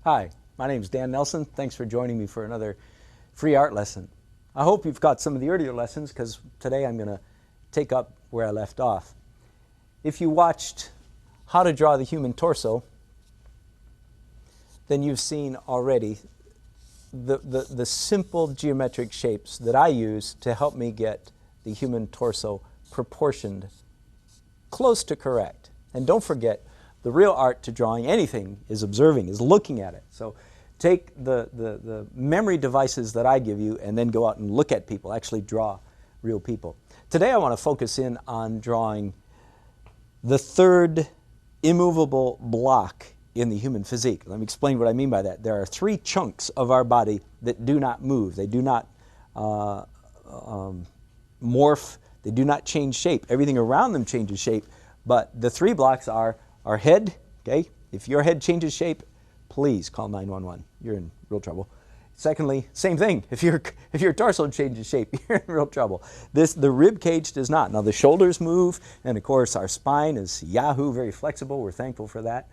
Hi, my name is Dan Nelson. Thanks for joining me for another free art lesson. I hope you've got some of the earlier lessons because today I'm going to take up where I left off. If you watched How to Draw the Human Torso, then you've seen already the simple geometric shapes that I use to help me get the human torso proportioned close to correct. And don't forget, the real art to drawing anything is observing, is looking at it. So take the memory devices that I give you and then go out and look at people, actually draw real people. Today I want to focus in on drawing the third immovable block in the human physique. Let me explain what I mean by that. There are three chunks of our body that do not move. They do not morph. They do not change shape. Everything around them changes shape, but the three blocks are our head. Okay, if your head changes shape, please call 911. You're in real trouble. Secondly, same thing. If your torso changes shape, you're in real trouble. The rib cage does not. Now the shoulders move, and of course our spine is Yahoo, very flexible. We're thankful for that.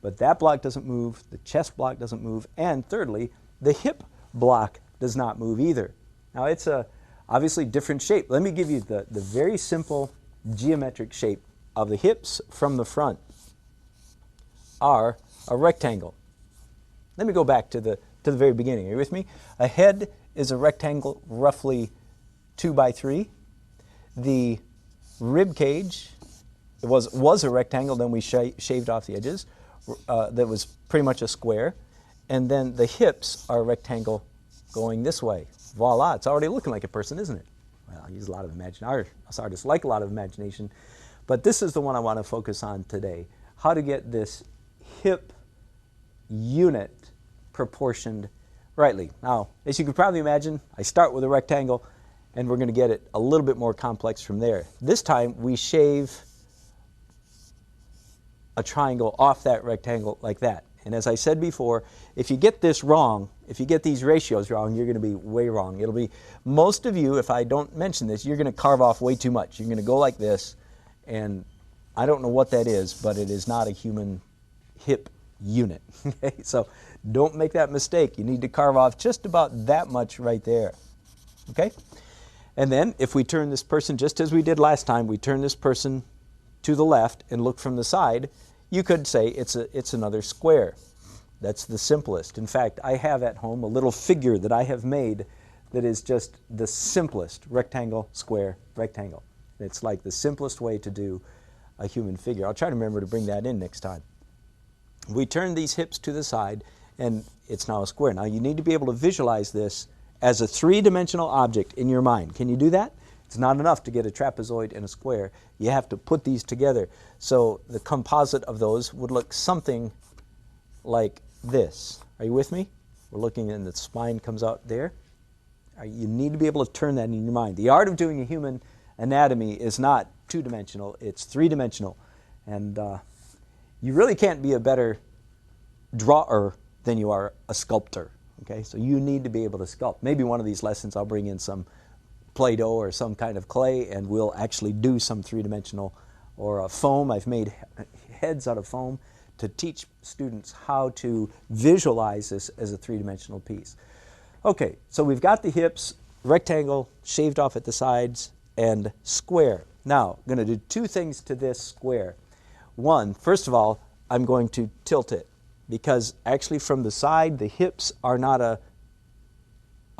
But that block doesn't move. The chest block doesn't move. And thirdly, the hip block does not move either. Now it's a obviously different shape. Let me give you the very simple geometric shape of the hips from the front are a rectangle. Let me go back to the very beginning. Are you with me? A head is a rectangle roughly 2 by 3. The rib cage was a rectangle, then we shaved off the edges. That was pretty much a square. And then the hips are a rectangle going this way. Voila, it's already looking like a person, isn't it? Well, I use a lot of imagination. Artists like a lot of imagination. But this is the one I want to focus on today. How to get this hip unit proportioned rightly. Now, as you can probably imagine, I start with a rectangle, and we're going to get it a little bit more complex from there. This time, we shave a triangle off that rectangle like that. And as I said before, if you get this wrong, if you get these ratios wrong, you're going to be way wrong. It'll be, most of you, if I don't mention this, you're going to carve off way too much. You're going to go like this, and I don't know what that is, but it is not a human hip unit. Okay? So don't make that mistake. You need to carve off just about that much right there. Okay? And then if we turn this person, just as we did last time, we turn this person to the left and look from the side, you could say it's another square. That's the simplest. In fact, I have at home a little figure that I have made that is just the simplest rectangle, square, rectangle. It's like the simplest way to do a human figure. I'll try to remember to bring that in next time. We turn these hips to the side, and it's now a square. Now you need to be able to visualize this as a three-dimensional object in your mind. Can you do that? It's not enough to get a trapezoid and a square. You have to put these together. So the composite of those would look something like this. Are you with me? We're looking, and the spine comes out there. You need to be able to turn that in your mind. The art of doing a human anatomy is not two-dimensional, it's three-dimensional. And you really can't be a better drawer than you are a sculptor. Okay? So you need to be able to sculpt. Maybe one of these lessons I'll bring in some Play-Doh or some kind of clay, and we'll actually do some three-dimensional or a foam. I've made heads out of foam to teach students how to visualize this as a three-dimensional piece. Okay, so we've got the hips, rectangle, shaved off at the sides, and square. Now, I'm going to do two things to this square. One, first of all, I'm going to tilt it, because actually from the side, the hips are not a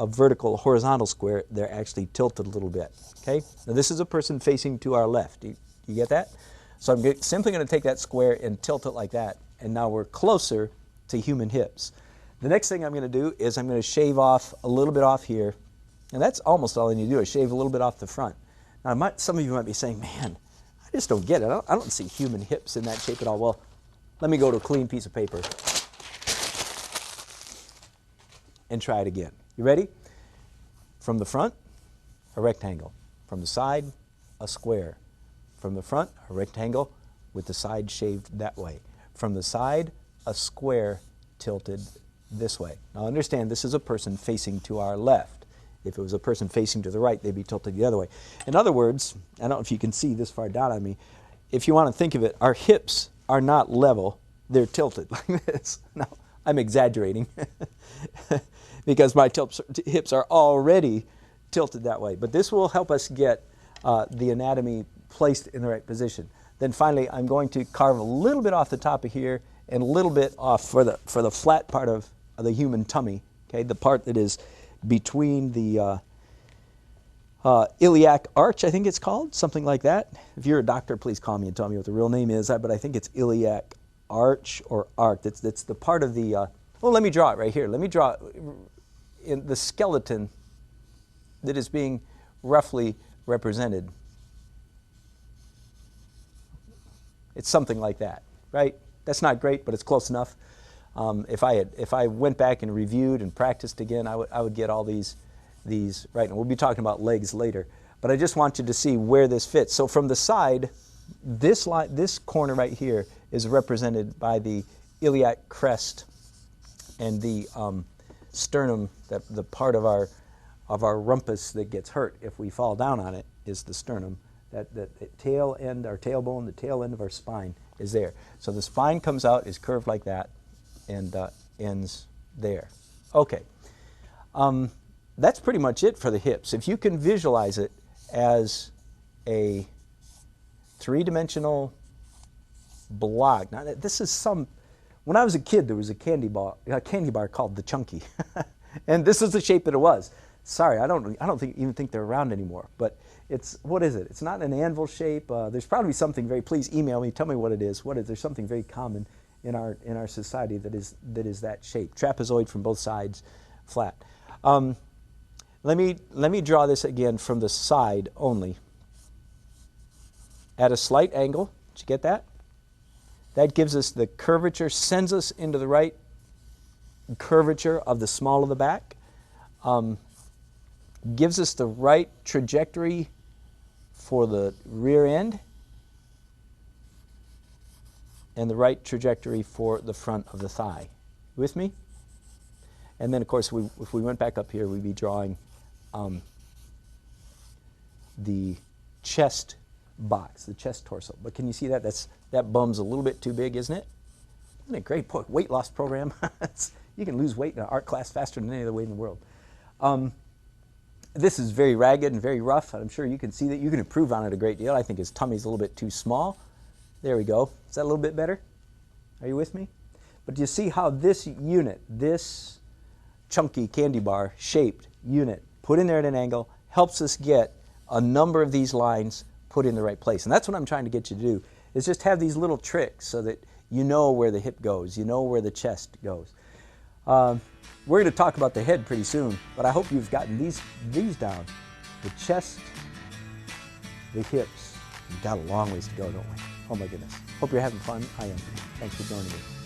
vertical horizontal square. They're actually tilted a little bit. Okay? Now this is a person facing to our left. You get that? So I'm simply going to take that square and tilt it like that, and now we're closer to human hips. The next thing I'm going to do is I'm going to shave off a little bit off here, and that's almost all I need to do is shave a little bit off the front. Now some of you might be saying, man, I just don't get it. I don't see human hips in that shape at all. Well, let me go to a clean piece of paper and try it again. You ready? From the front, a rectangle. From the side, a square. From the front, a rectangle with the side shaved that way. From the side, a square tilted this way. Now understand, this is a person facing to our left. If it was a person facing to the right, they'd be tilted the other way. In other words, I don't know if you can see this far down on me, if you want to think of it, our hips are not level, they're tilted like this. Now, I'm exaggerating because my hips are already tilted that way. But this will help us get the anatomy placed in the right position. Then finally, I'm going to carve a little bit off the top of here and a little bit off for the flat part of the human tummy, okay, the part that is between the iliac arch, I think it's called, something like that. If you're a doctor, please call me and tell me what the real name is, but I think it's iliac arch or arc. It's the part of the, well, let me draw it right here. Let me draw in the skeleton that is being roughly represented. It's something like that, right? That's not great, but it's close enough. If I went back and reviewed and practiced again, I would get all these right. And we'll be talking about legs later. But I just want you to see where this fits. So from the side, this corner right here is represented by the iliac crest and the sternum. The part of our rumpus that gets hurt if we fall down on it is the sternum. That tail end, our tailbone, the tail end of our spine is there. So the spine comes out, is curved like that, and ends there. Okay. That's pretty much it for the hips. If you can visualize it as a three-dimensional block. Now, this is when I was a kid, there was a candy bar called the Chunky. And this is the shape that it was. Sorry, I don't even think they're around anymore. But what is it? It's not an anvil shape. There's probably something please email me, tell me what it is. There's something very common in our society that is that shape. Trapezoid from both sides, flat. Let me draw this again from the side only. At a slight angle. Did you get that? That gives us the curvature, sends us into the right curvature of the small of the back. Gives us the right trajectory for the rear end and the right trajectory for the front of the thigh. With me? And then, of course, if we went back up here, we'd be drawing the chest box, the chest torso. But can you see that? That bum's a little bit too big, isn't it? Isn't it great? Weight loss program. You can lose weight in an art class faster than any other way in the world. This is very ragged and very rough. I'm sure you can see that. You can improve on it a great deal. I think his tummy's a little bit too small. There we go. Is that a little bit better? Are you with me? But do you see how this unit, this chunky candy bar shaped unit, put in there at an angle, helps us get a number of these lines put in the right place? And that's what I'm trying to get you to do, is just have these little tricks so that you know where the hip goes, you know where the chest goes. We're going to talk about the head pretty soon, but I hope you've gotten these down. The chest, the hips. We've got a long ways to go, don't we? Oh my goodness. Hope you're having fun. I am. Thanks for joining me.